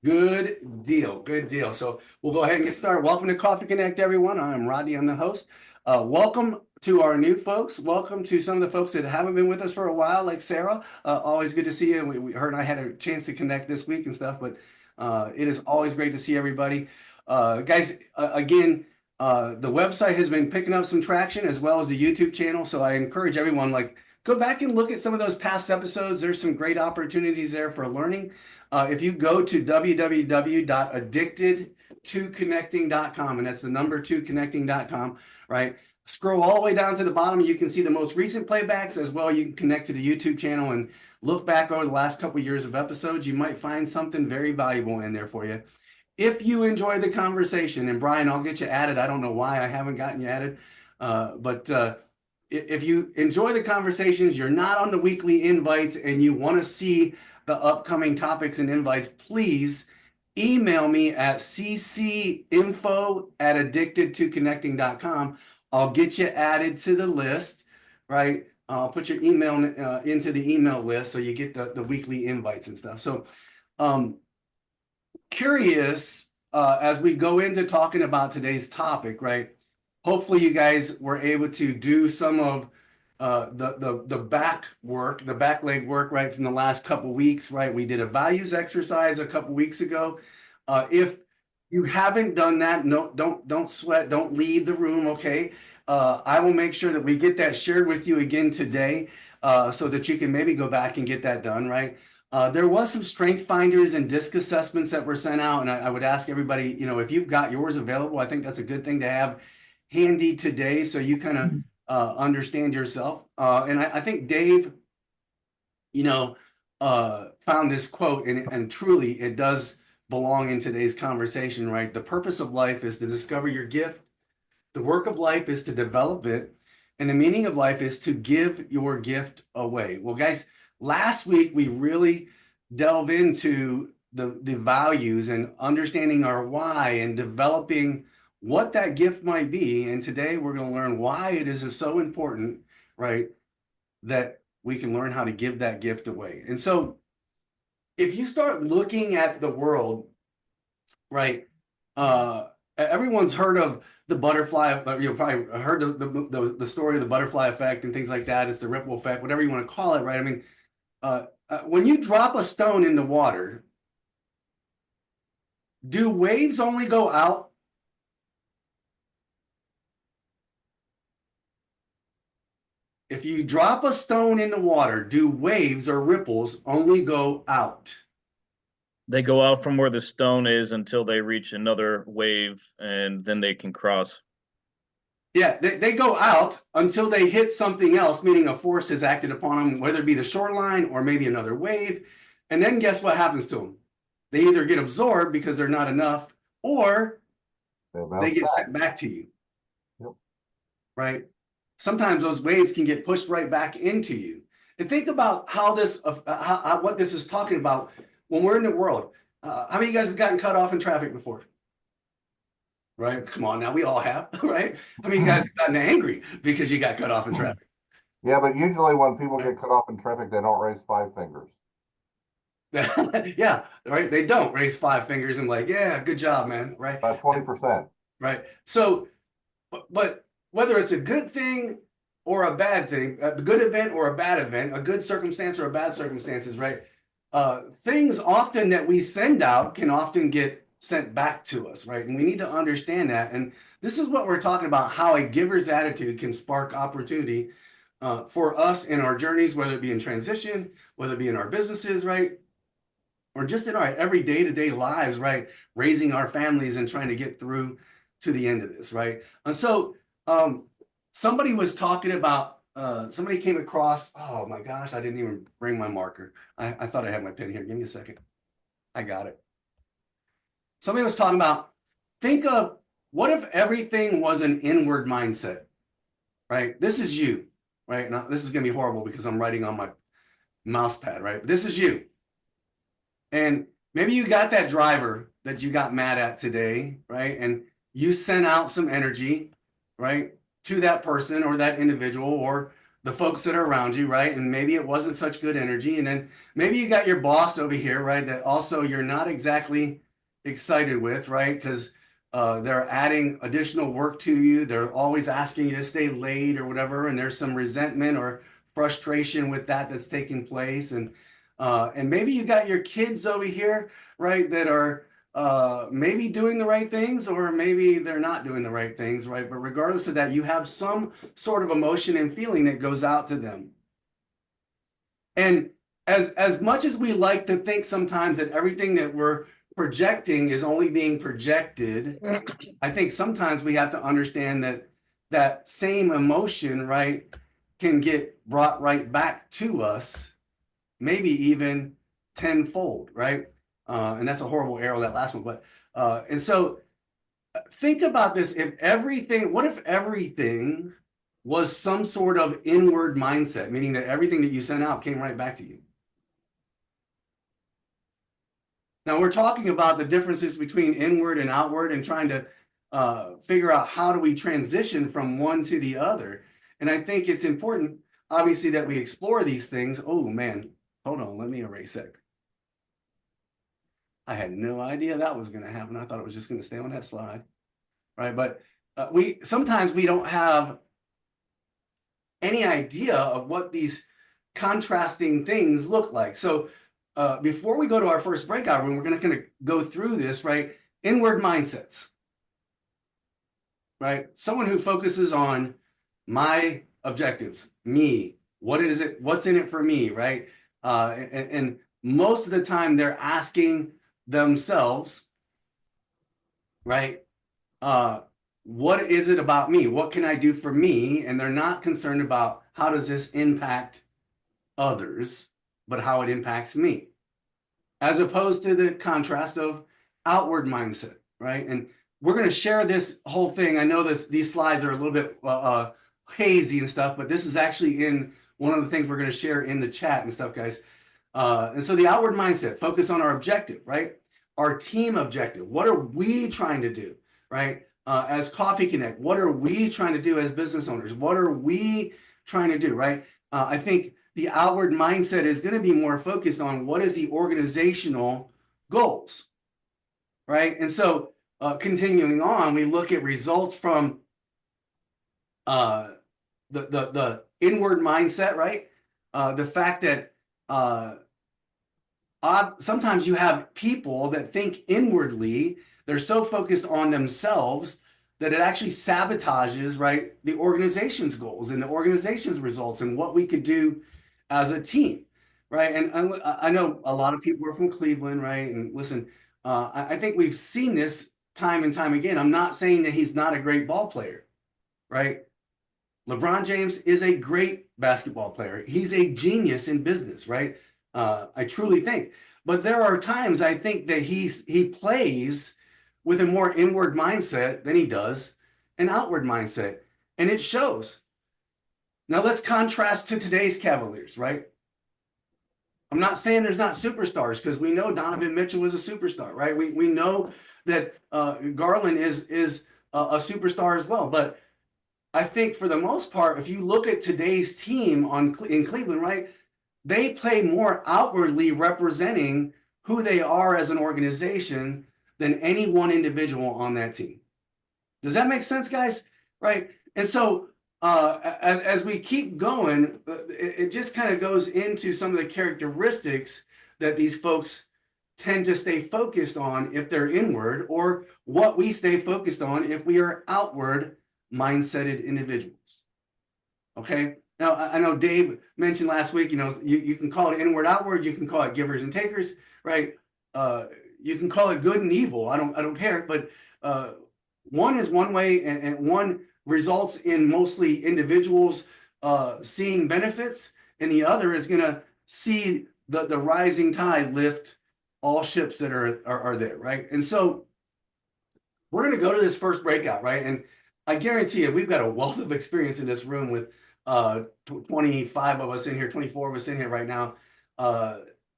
Good deal. Good deal. So we'll go ahead and get started. Welcome to Coffee Connect, everyone. I'm Rodney. I'm the host. Welcome to our new folks. Welcome to some of the folks that haven't been with us for a while, like Sarah. Always good to see you. Her and I had a chance to connect this week and stuff, but it is always great to see everybody. Guys, again, the website has been picking up some traction as well as the YouTube channel. So I encourage everyone, go back and look at some of those past episodes. There's some great opportunities there for learning. If you go to www.addicted2connecting.com, and that's the number 2connecting.com, right? Scroll all the way down to the bottom. You can see the most recent playbacks as well. You can connect to the YouTube channel and look back over the last couple of years of episodes. You might find something very valuable in there for you. If you enjoy the conversation, and Brian, I'll get you added. I don't know why I haven't gotten you added, but if you enjoy the conversations, you're not on the weekly invites, and you want to see the upcoming topics and invites, please email me at ccinfo@addicted2connecting.com. I'll get you added to the list, right? I'll put your email into the email list so you get the weekly invites and stuff. So curious, as we go into talking about today's topic, right? Hopefully you guys were able to do some of the back work, the back leg work, right, from the last couple weeks, right? We did a values exercise a couple weeks ago. If you haven't done that, no, don't sweat, don't leave the room, okay? I will make sure that we get that shared with you again today, so that you can maybe go back and get that done, right? There was some strength finders and disc assessments that were sent out, and I would ask everybody, if you've got yours available, I think that's a good thing to have handy today so you kind of understand yourself. And I think Dave, found this quote, and truly it does belong in today's conversation, right? The purpose of life is to discover your gift. The work of life is to develop it. And the meaning of life is to give your gift away. Well, guys, last week we really delve into the values and understanding our why and developing what that gift might be. And today we're going to learn why it is so important, right, that we can learn how to give that gift away. And so if you start looking at the world, right, everyone's heard of the butterfly, you've probably heard the story of the butterfly effect and things like that. It's the ripple effect, whatever you want to call it, right? I mean, when you drop a stone in the water, do waves only go out? If you drop a stone in the water, do waves or ripples only go out? They go out from where the stone is until they reach another wave, and then they can cross. Yeah, they go out until they hit something else, meaning a force has acted upon them, whether it be the shoreline or maybe another wave. And then guess what happens to them? They either get absorbed because they're not enough, or they get sent back to you. Yep. Right? Sometimes those waves can get pushed right back into you. And think about how what this is talking about when we're in the world. How many of you guys have gotten cut off in traffic before? Right? Come on now, we all have, right? How many of you guys have gotten angry because you got cut off in traffic? Yeah, but usually when people get cut off in traffic, they don't raise 5 fingers. Yeah, right. They don't raise 5 fingers and yeah, good job, man. Right? About 20%. Right. So, but whether it's a good thing or a bad thing, a good event or a bad event, a good circumstance or a bad circumstances, right? Things often that we send out can often get sent back to us, right? And we need to understand that. And this is what we're talking about, how a giver's attitude can spark opportunity for us in our journeys, whether it be in transition, whether it be in our businesses, right? Or just in our every day-to-day lives, right? Raising our families and trying to get through to the end of this, right? And so somebody was talking about, somebody came across, oh my gosh, I didn't even bring my marker. I thought I had my pen here. Give me a second. I got it. Somebody was talking about, think of what if everything was an inward mindset, right? This is you, right? Now, this is going to be horrible because I'm writing on my mouse pad, right? But this is you. And maybe you got that driver that you got mad at today, right? And you sent out some energy, right, to that person or that individual, or the folks that are around you, right? And maybe it wasn't such good energy. And then maybe you got your boss over here, right? That also you're not exactly excited with, right? Because they're adding additional work to you. They're always asking you to stay late or whatever. And there's some resentment or frustration with that that's taking place. And maybe you got your kids over here, right? That are maybe doing the right things, or maybe they're not doing the right things, right? But regardless of that, you have some sort of emotion and feeling that goes out to them. And as much as we like to think sometimes that everything that we're projecting is only being projected, I think sometimes we have to understand that that same emotion, right, can get brought right back to us, maybe even tenfold, right? And that's a horrible arrow, that last one. But and so think about this. What if everything was some sort of inward mindset, meaning that everything that you sent out came right back to you? Now we're talking about the differences between inward and outward and trying to figure out how do we transition from one to the other. And I think it's important, obviously, that we explore these things. Oh man, hold on, let me erase it. I had no idea that was going to happen. I thought it was just going to stay on that slide, right? But sometimes we don't have any idea of what these contrasting things look like. So before we go to our first breakout room, we're going to kind of go through this, right? Inward mindsets, right? Someone who focuses on my objectives, me, what is it, what's in it for me, right? And most of the time they're asking themselves, right? What is it about me? What can I do for me? And they're not concerned about how does this impact others, but how it impacts me, as opposed to the contrast of outward mindset, right? And we're going to share this whole thing. I know these slides are a little bit hazy and stuff, but this is actually in one of the things we're going to share in the chat and stuff, guys. And so the outward mindset, focus on our objective, right? Our team objective. What are we trying to do, right? As Coffee Connect, what are we trying to do as business owners? What are we trying to do, right? I think the outward mindset is going to be more focused on what is the organizational goals, right? And so continuing on, we look at results from the inward mindset, right? The fact that sometimes you have people that think inwardly, they're so focused on themselves that it actually sabotages, right, the organization's goals and the organization's results and what we could do as a team, right? And I know a lot of people are from Cleveland, right? And listen, I think we've seen this time and time again. I'm not saying that he's not a great ball player, right? LeBron James is a great basketball player. He's a genius in business, right? I truly think. But there are times I think that he plays with a more inward mindset than he does an outward mindset. And it shows. Now let's contrast to today's Cavaliers, right? I'm not saying there's not superstars, because we know Donovan Mitchell is a superstar, right? We know that Garland is a superstar as well. But I think for the most part, if you look at today's team in Cleveland, right, they play more outwardly representing who they are as an organization than any one individual on that team. Does that make sense, guys? Right? And so as we keep going, it just kind of goes into some of the characteristics that these folks tend to stay focused on if they're inward, or what we stay focused on if we are outward mindseted individuals. Okay. Now, I know Dave mentioned last week, you can call it inward, outward, you can call it givers and takers, right? You can call it good and evil. I don't care, but one is one way, and one results in mostly individuals seeing benefits, and the other is going to see the rising tide lift all ships that are there, right? And so we're going to go to this first breakout, right? And I guarantee you, we've got a wealth of experience in this room with 25 of us in here, 24 of us in here right now,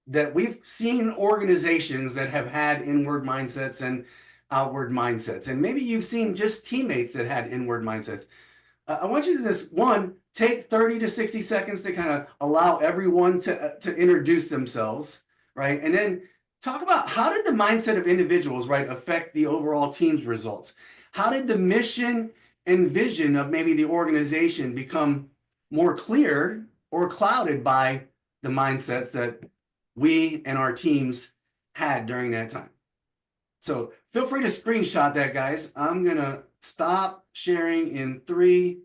that we've seen organizations that have had inward mindsets and outward mindsets. And maybe you've seen just teammates that had inward mindsets. I want you to just, one, take 30 to 60 seconds to kind of allow everyone to introduce themselves, right? And then talk about how did the mindset of individuals, right, affect the overall team's results? How did the mission and vision of maybe the organization become more clear or clouded by the mindsets that we and our teams had during that time? So feel free to screenshot that, guys. I'm gonna stop sharing in 3,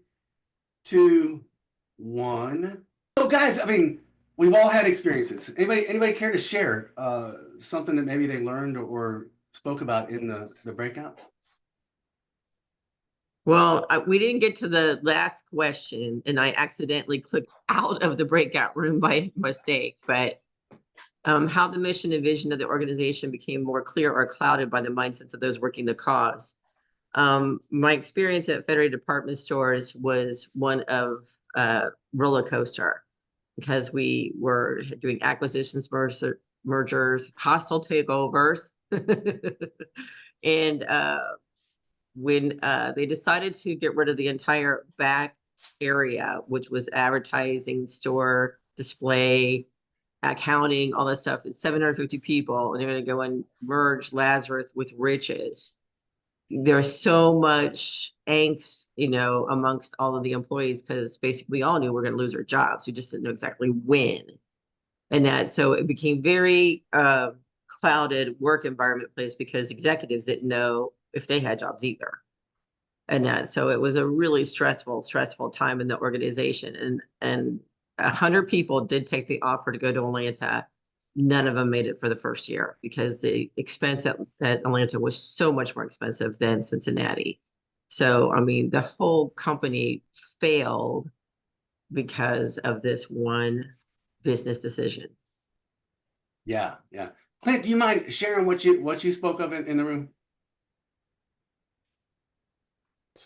2, 1. So guys, I mean, we've all had experiences. Anybody care to share something that maybe they learned or spoke about in the breakout? Well, we didn't get to the last question, and I accidentally clicked out of the breakout room by mistake. But how the mission and vision of the organization became more clear or clouded by the mindsets of those working the cause. My experience at Federated Department Stores was one of roller coaster, because we were doing acquisitions, mergers, hostile takeovers, and when they decided to get rid of the entire back area, which was advertising, store, display, accounting, all that stuff, it's 750 people, and they're going to go and merge Lazarus with Riches. There's so much angst, amongst all of the employees, because basically we all knew we were going to lose our jobs. We just didn't know exactly when. And so it became very clouded work environment place, because executives didn't know if they had jobs either. And so it was a really stressful time in the organization. And 100 people did take the offer to go to Atlanta. None of them made it for the first year, because the expense at Atlanta was so much more expensive than Cincinnati. So, I mean, the whole company failed because of this one business decision. Yeah. Clint, do you mind sharing what you spoke of in the room?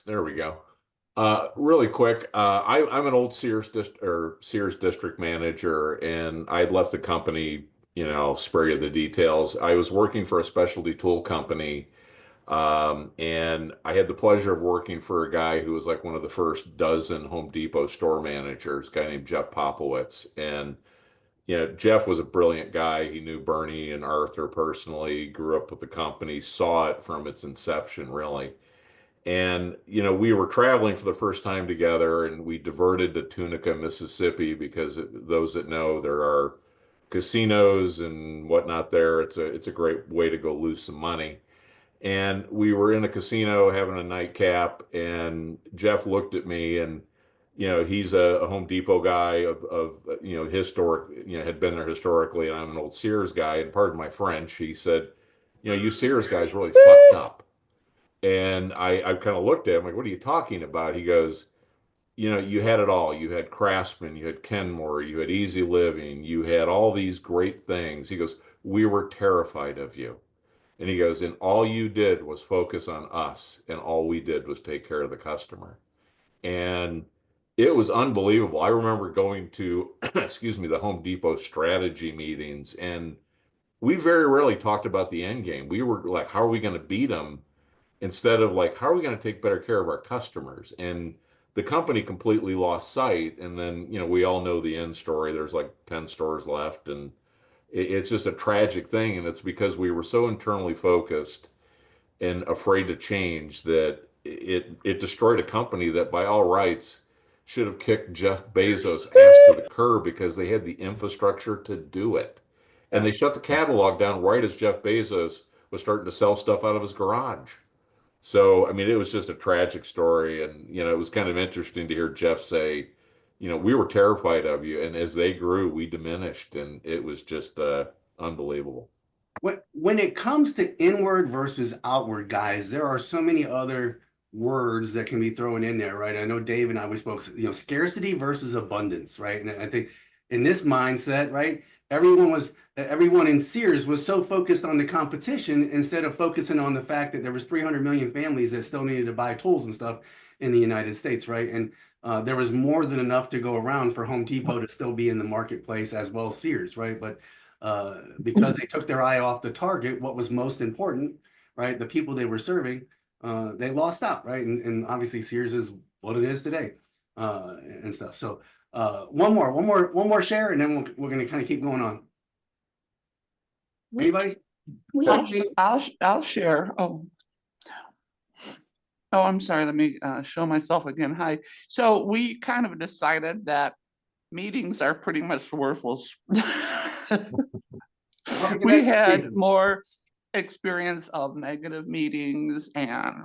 There we go. Really quick, I'm an old Sears district manager, and I had left the company, spare you the details. I was working for a specialty tool company, and I had the pleasure of working for a guy who was like one of the first dozen Home Depot store managers, a guy named Jeff Popowitz. And Jeff was a brilliant guy. He knew Bernie and Arthur personally, grew up with the company, saw it from its inception, really. And, we were traveling for the first time together, and we diverted to Tunica, Mississippi, because those that know, there are casinos and whatnot there. It's a great way to go lose some money. And we were in a casino having a nightcap, and Jeff looked at me, and, he's a Home Depot guy of historic, had been there historically, and I'm an old Sears guy. And pardon my French, he said, you Sears guys really fucked up. And I kind of looked at him like, what are you talking about? He goes, you had it all. You had Craftsman, you had Kenmore, you had Easy Living, you had all these great things. He goes, we were terrified of you. And he goes, and all you did was focus on us, and all we did was take care of the customer. And it was unbelievable. I remember going to, excuse me, the Home Depot strategy meetings, and we very rarely talked about the end game. We were like, how are we going to beat them? Instead of like, how are we going to take better care of our customers? And the company completely lost sight. And then, we all know the end story. There's like 10 stores left, and it's just a tragic thing. And it's because we were so internally focused and afraid to change that it destroyed a company that by all rights should have kicked Jeff Bezos' ass to the curb, because they had the infrastructure to do it. And they shut the catalog down right as Jeff Bezos was starting to sell stuff out of his garage. So, I mean, it was just a tragic story. And, it was kind of interesting to hear Jeff say, we were terrified of you. And as they grew, we diminished. And it was just unbelievable. When it comes to inward versus outward, guys, there are so many other words that can be thrown in there, right? I know Dave and I, we spoke, scarcity versus abundance, right? And I think in this mindset, right, everyone in Sears was so focused on the competition instead of focusing on the fact that there was 300 million families that still needed to buy tools and stuff in the United States, right? And there was more than enough to go around for Home Depot to still be in the marketplace as well as Sears, right? But because they took their eye off the target, what was most important, right? The people they were serving, they lost out, right? And obviously Sears is what it is today, and stuff. So one more share, and then we're going to kind of keep going on. Anybody? I'll share. Oh, I'm sorry. Let me show myself again. Hi. So we kind of decided that meetings are pretty much worthless. We had more experience of negative meetings and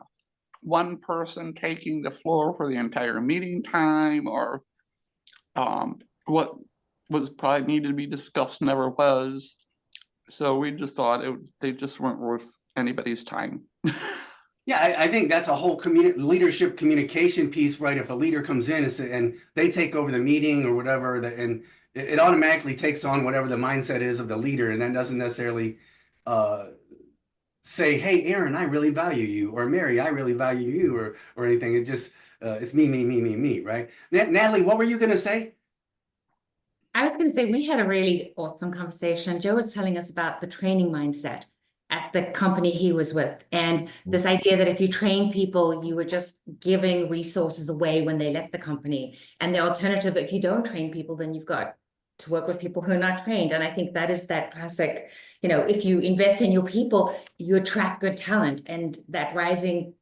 one person taking the floor for the entire meeting time, or what was probably needed to be discussed never was. So we just thought they just weren't worth anybody's time. Yeah, I think that's a whole leadership communication piece, right? If a leader comes in and they take over the meeting or whatever, and it automatically takes on whatever the mindset is of the leader, and that doesn't necessarily say, "Hey, Aaron, I really value you," or "Mary, I really value you," or anything. It just it's me, right? Natalie, what were you gonna say? I was going to say we had a really awesome conversation. Joe was telling us about the training mindset at the company he was with, and this idea that if you train people, you were just giving resources away when they left the company. And the alternative, if you don't train people, then you've got to work with people who are not trained. And I think that is that classic, if you invest in your people, you attract good talent, and that rising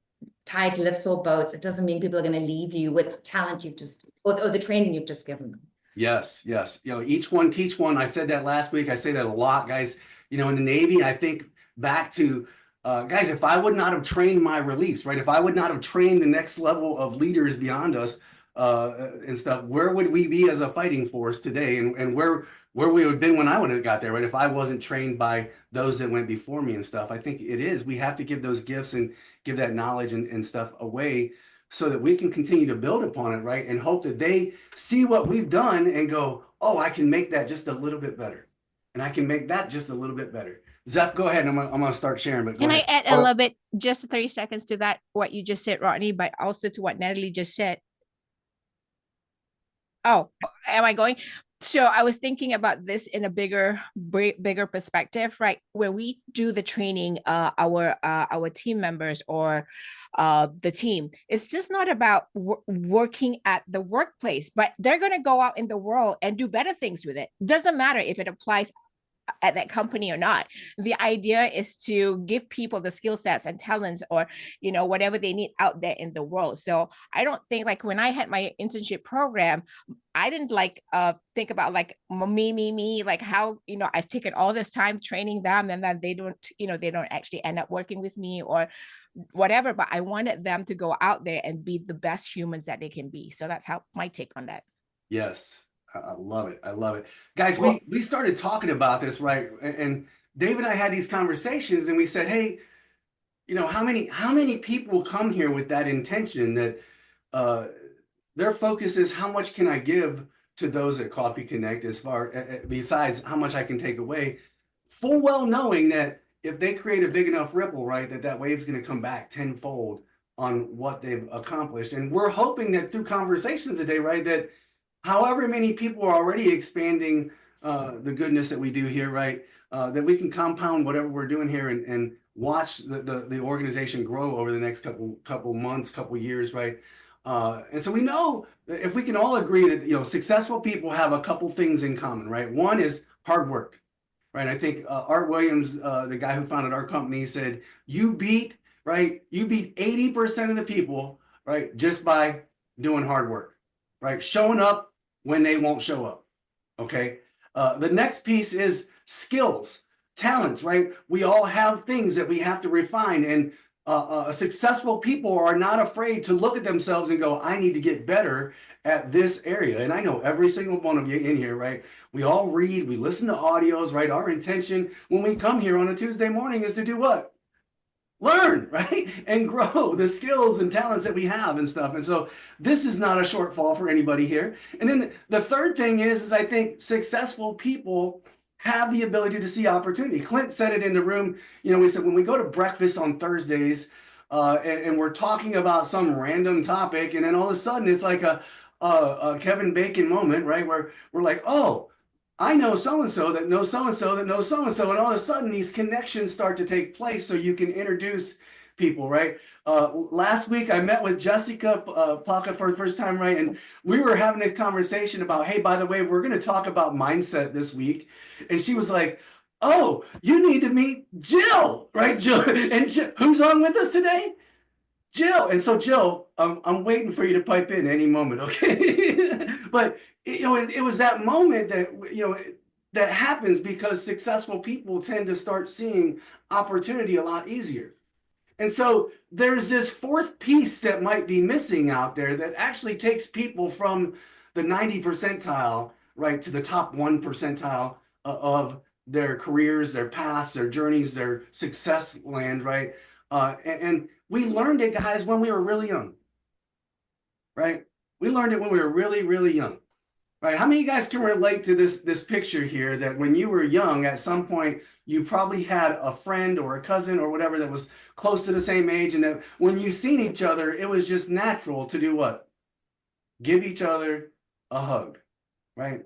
tides lifts all boats. It doesn't mean people are going to leave you with talent you've just, or the training you've just given them. Yes. Each one teach one. I said that last week. I say that a lot, guys. In the Navy, I think back to guys, if I would not have trained my reliefs, right? If I would not have trained the next level of leaders beyond us and stuff, where would we be as a fighting force today? And where we would have been when I would have got there, right? If I wasn't trained by those that went before me and stuff. I think we have to give those gifts and give that knowledge and stuff away, so that we can continue to build upon it, right? And hope that they see what we've done and go, oh, I can make that just a little bit better. And I can make that just a little bit better. Zeph, go ahead. I'm gonna start sharing, but can I add a little bit, just 30 seconds to that, what you just said, Rodney, but also to what Natalie just said. Oh, am I going? So I was thinking about this in a bigger perspective, right? When we do the training, our team members or the team, it's just not about working at the workplace, but they're going to go out in the world and do better things with it. Doesn't matter if it applies at that company or not. The idea is to give people the skill sets and talents, or whatever they need out there in the world. So I don't think, like, when I had my internship program, I didn't think about me, like how I've taken all this time training them, and then they don't actually end up working with me or whatever, but I wanted them to go out there and be the best humans that they can be. So that's how my take on that. Yes. I love it. Guys, we started talking about this, right? And Dave and I had these conversations, and we said, hey, how many people come here with that intention that their focus is how much can I give to those at Coffee Connect, as far besides how much I can take away, full well knowing that if they create a big enough ripple, right, that wave's going to come back tenfold on what they've accomplished. And we're hoping that through conversations today, right, that however many people are already expanding the goodness that we do here, right, that we can compound whatever we're doing here and watch the organization grow over the next couple months, couple years, right? And so we know that if we can all agree that successful people have a couple things in common, right? One is hard work, right? I think Art Williams, the guy who founded our company, said you beat 80% of the people, right, just by doing hard work, right? Showing up when they won't show up. Okay. The next piece is skills, talents, right? We all have things that we have to refine, and successful people are not afraid to look at themselves and go, I need to get better at this area. And I know every single one of you in here, right? We all read, we listen to audios, right? Our intention when we come here on a Tuesday morning is to do what? Learn, right? And grow the skills and talents that we have and stuff. And so this is not a shortfall for anybody here. And then the third thing is I think successful people have the ability to see opportunity. Clint said it in the room. We said when we go to breakfast on Thursdays and we're talking about some random topic, and then all of a sudden it's like a Kevin Bacon moment, right? Where we're like, oh, I know so-and-so that knows so-and-so that knows so-and-so. And all of a sudden these connections start to take place, so you can introduce people, right? Last week I met with Jessica Plaka for the first time, right? And we were having a conversation about, hey, by the way, we're going to talk about mindset this week. And she was like, oh, you need to meet Jill, right? Jill, and Jill, who's on with us today? Jill. And so Jill, I'm waiting for you to pipe in any moment, okay? But it was that moment that that happens because successful people tend to start seeing opportunity a lot easier. And so there's this fourth piece that might be missing out there that actually takes people from the 90 percentile, right, to the top 1 percentile of their careers, their paths, their journeys, their success land, right? And we learned it, guys, when we were really young, right? We learned it when we were really, really young. Right. How many of you guys can relate to this picture here that when you were young, at some point, you probably had a friend or a cousin or whatever that was close to the same age, and that when you seen each other, it was just natural to do what? Give each other a hug, right?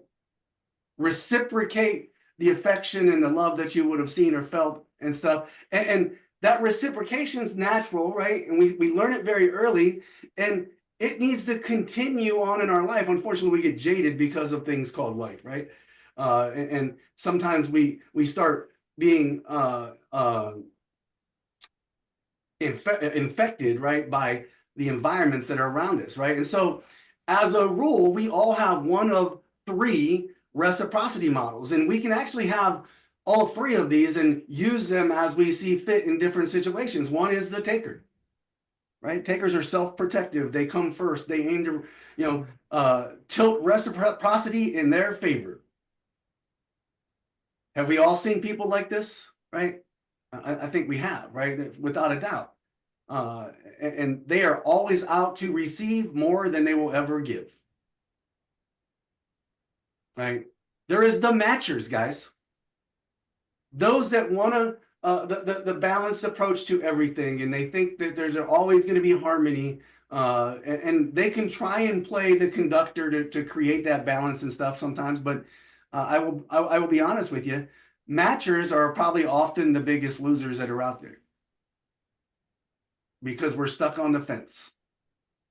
Reciprocate the affection and the love that you would have seen or felt and stuff. And that reciprocation is natural, right? And we learn it very early, and it needs to continue on in our life. Unfortunately, we get jaded because of things called life, right? And sometimes we start being infected, right, by the environments that are around us, right? And so, as a rule, we all have one of 3 reciprocity models, and we can actually have all 3 of these and use them as we see fit in different situations. One is the taker. Right? Takers are self-protective. They come first. They aim to, tilt reciprocity in their favor. Have we all seen people like this? Right? I think we have, right? Without a doubt. And they are always out to receive more than they will ever give. Right? There is the matchers, guys. Those that want to the balanced approach to everything, and they think that there's always going to be harmony, and they can try and play the conductor to create that balance and stuff sometimes. But I will be honest with you, matchers are probably often the biggest losers that are out there because we're stuck on the fence.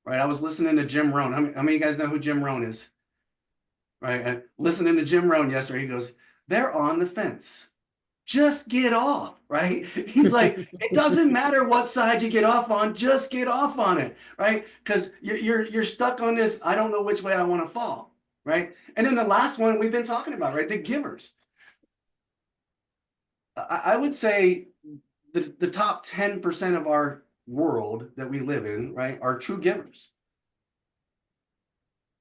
Right? I was listening to Jim Rohn. How many of you guys know who Jim Rohn is? Right? Listening to Jim Rohn yesterday, he goes, "They're on the fence. Just get off," right? He's like, it doesn't matter what side you get off on, just get off on it, right? Because you're stuck on this, I don't know which way I want to fall, right? And then the last one we've been talking about, right? The givers. I would say the top 10% of our world that we live in, right, are true givers.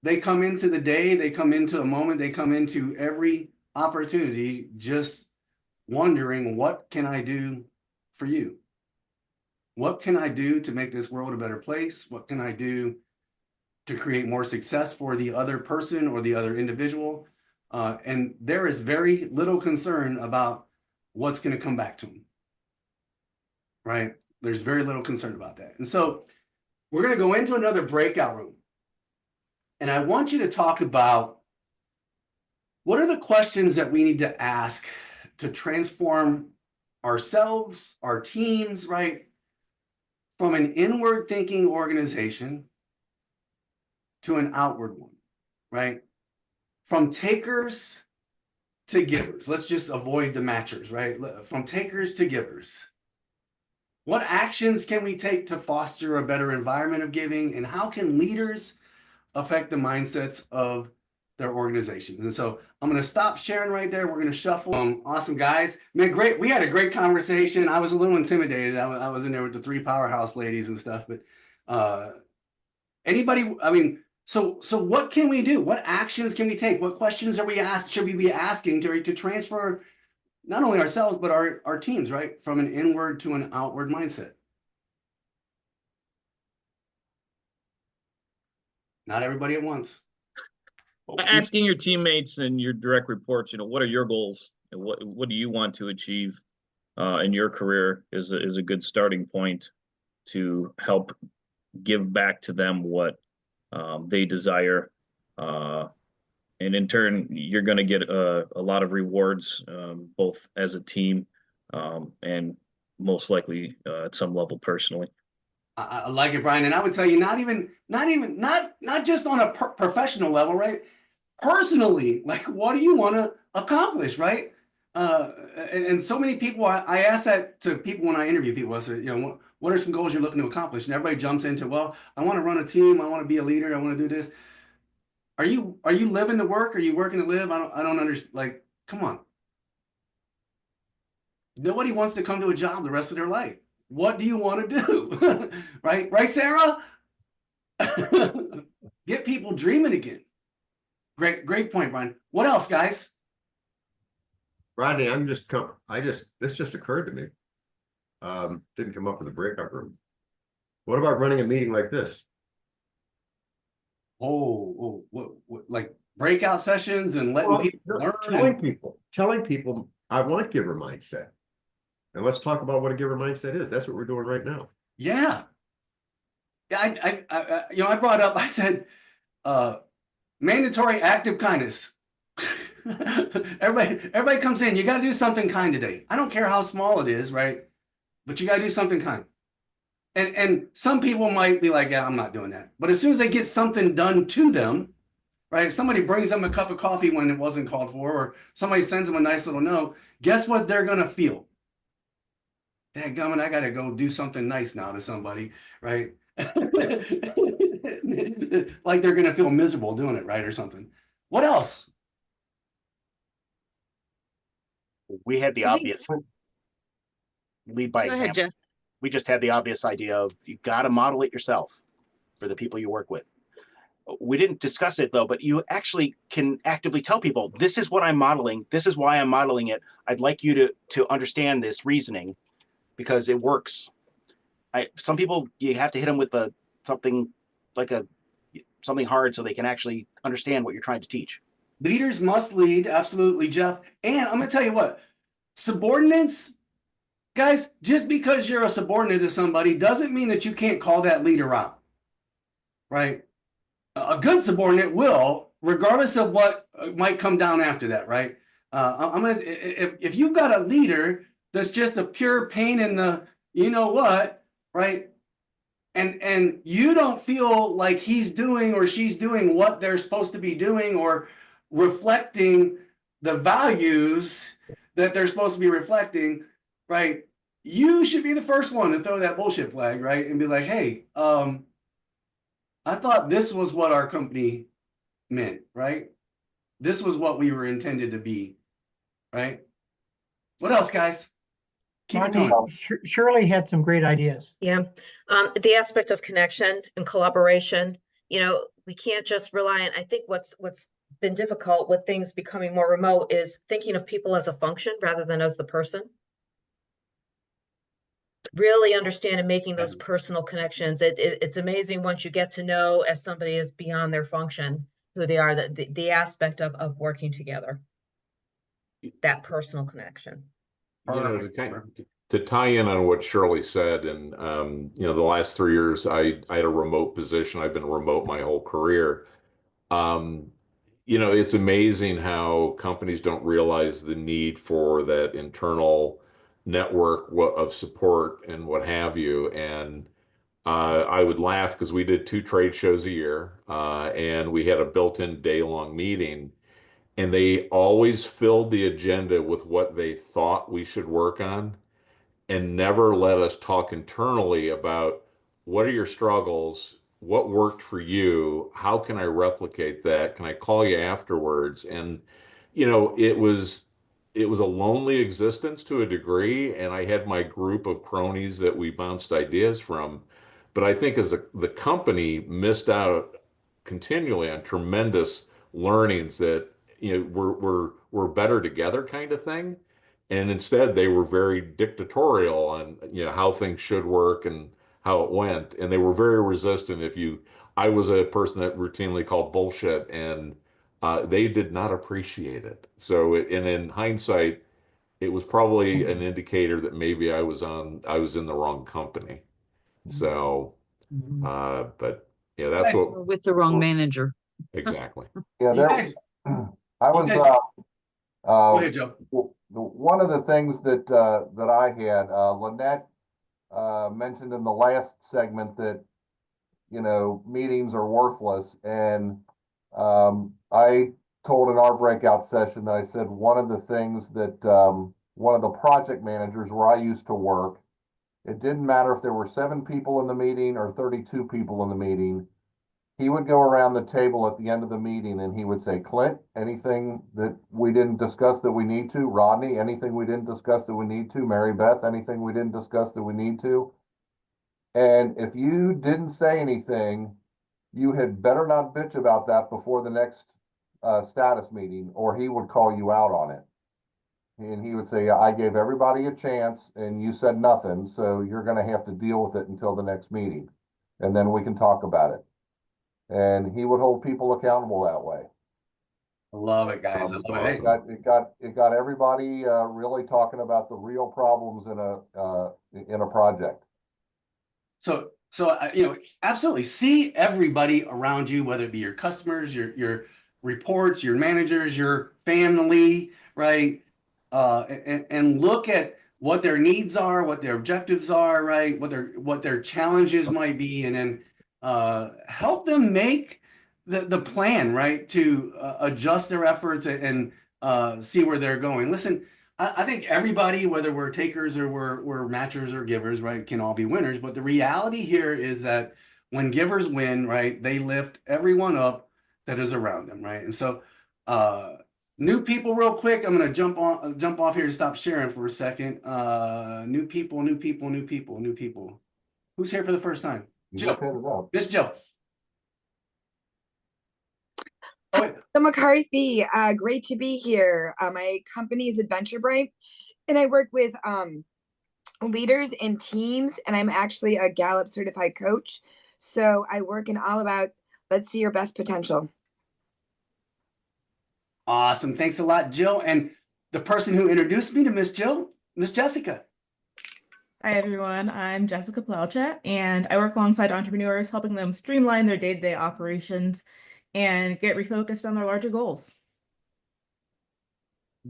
They come into the day, they come into a moment, they come into every opportunity just wondering, what can I do for you? What can I do to make this world a better place? What can I do to create more success for the other person or the other individual? And there is very little concern about what's going to come back to them, right? There's very little concern about that. And so we're going to go into another breakout room. And I want you to talk about what are the questions that we need to ask to transform ourselves, our teams, right, from an inward thinking organization to an outward one, right? From takers to givers. Let's just avoid the matchers, right? From takers to givers. What actions can we take to foster a better environment of giving, and how can leaders affect the mindsets of their organizations? And so I'm going to stop sharing right there. We're going to shuffle. Awesome, guys. Man, great. We had a great conversation. I was a little intimidated. I was in there with the 3 powerhouse ladies and stuff, but anybody, I mean, so what can we do? What actions can we take? What questions should we be asking to transfer not only ourselves, but our teams, right? From an inward to an outward mindset. Not everybody at once. Asking your teammates and your direct reports, what are your goals and what do you want to achieve in your career is a good starting point to help give back to them what they desire. And in turn, you're going to get a lot of rewards, both as a team and most likely at some level personally. I like it, Brian. And I would tell you, not just on a professional level, right? Personally, like, what do you want to accomplish, right? And so many people, I ask that to people when I interview people. I say, you know, what are some goals you're looking to accomplish? And everybody jumps into, well, I want to run a team. I want to be a leader. I want to do this. Are you living to work? Are you working to live? I don't understand. Like, come on. Nobody wants to come to a job the rest of their life. What do you want to do? Right? Right, Sarah? Get people dreaming again. Great point, Brian. What else, guys? Rodney, this just occurred to me. Didn't come up in the breakout room. What about running a meeting like this? What like breakout sessions and letting people learn? Telling people, I want giver mindset. And let's talk about what a giver mindset is. That's what we're doing right now. Yeah. Yeah, I brought up, I said, mandatory active kindness. Everybody comes in, you got to do something kind today. I don't care how small it is, right? But you got to do something kind. And some people might be like, yeah, I'm not doing that. But as soon as they get something done to them, right? Somebody brings them a cup of coffee when it wasn't called for, or somebody sends them a nice little note, guess what they're going to feel? Dadgummit, I got to go do something nice now to somebody, right? Like they're going to feel miserable doing it, right? Or something. What else? We had the obvious lead by example. Jeff. We just had the obvious idea of you got to model it yourself for the people you work with. We didn't discuss it though, but you actually can actively tell people, this is what I'm modeling. This is why I'm modeling it. I'd like you to understand this reasoning because it works. Some people, you have to hit them with something hard so they can actually understand what you're trying to teach. Leaders must lead, absolutely, Jeff. And I'm going to tell you what, subordinates, guys, just because you're a subordinate to somebody doesn't mean that you can't call that leader out, right? A good subordinate will, regardless of what might come down after that, right? If you've got a leader that's just a pure pain in the, you know what, right? And you don't feel like he's doing or she's doing what they're supposed to be doing or reflecting the values that they're supposed to be reflecting, right? You should be the first one to throw that bullshit flag, right? And be like, hey, I thought this was what our company meant, right? This was what we were intended to be, right? What else, guys? Keep it going. Shirley had some great ideas. Yeah. The aspect of connection and collaboration, we can't just rely on, I think what's been difficult with things becoming more remote is thinking of people as a function rather than as the person. Really understand and making those personal connections. It's amazing once you get to know as somebody is beyond their function, who they are, the aspect of working together, that personal connection. To tie in on what Shirley said, and the last 3 years I had a remote position. I've been remote my whole career. It's amazing how companies don't realize the need for that internal network of support and what have you. And I would laugh because we did 2 trade shows a year, and we had a built-in day-long meeting. And they always filled the agenda with what they thought we should work on and never let us talk internally about what are your struggles, what worked for you, how can I replicate that, can I call you afterwards? And, it was a lonely existence to a degree, and I had my group of cronies that we bounced ideas from. But I think as the company missed out continually on tremendous learnings that we're better together kind of thing. And instead they were very dictatorial on, how things should work and how it went. And they were very resistant I was a person that routinely called bullshit, and they did not appreciate it. So in hindsight, it was probably an indicator that maybe I was in the wrong company. So, but yeah, that's what. With the wrong manager. Exactly. Yeah, I was Go ahead, Joe. one of the things that I had, Lynette mentioned in the last segment that, you know, meetings are worthless. And I told in our breakout session that I said one of the things that one of the project managers where I used to work, it didn't matter if there were 7 people in the meeting or 32 people in the meeting. He would go around the table at the end of the meeting and he would say, Clint, anything that we didn't discuss that we need to? Rodney, anything we didn't discuss that we need to? Mary Beth, anything we didn't discuss that we need to? And if you didn't say anything, you had better not bitch about that before the next status meeting, or he would call you out on it. And he would say, I gave everybody a chance and you said nothing, so you're going to have to deal with it until the next meeting. And then we can talk about it. And he would hold people accountable that way. I love it, guys. I love it. Awesome. It got everybody really talking about the real problems in a project. So you know, absolutely see everybody around you, whether it be your customers, your reports, your managers, your family, right? And look at what their needs are, what their objectives are, right? What their challenges might be, and then help them make the plan, right? To adjust their efforts and see where they're going. Listen, I think everybody, whether we're takers or we're matchers or givers, right, can all be winners. But the reality here is that when givers win, right, they lift everyone up that is around them, right? And so new people, real quick, I'm gonna jump off here to stop sharing for a second. New people. Who's here for the first time? Jill. Miss Jill. Oh, wait. So McCarthy, great to be here. My company is Adventure Bright, and I work with leaders and teams, and I'm actually a Gallup certified coach. So I work in all about let's see your best potential. Awesome. Thanks a lot, Jill. And the person who introduced me to Miss Jill, Miss Jessica. Hi, everyone. I'm Jessica Plowchat, and I work alongside entrepreneurs, helping them streamline their day-to-day operations and get refocused on their larger goals.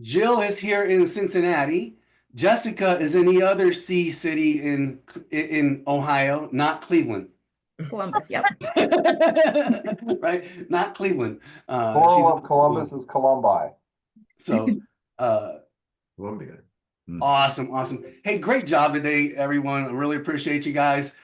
Jill is here in Cincinnati. Jessica is in the other C city in Ohio, not Cleveland. Columbus, yep. Right? Not Cleveland. Plural of Columbus is Columbi. So Columbia. Awesome. Hey, great job today, everyone. I really appreciate you guys.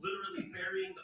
Literally burying the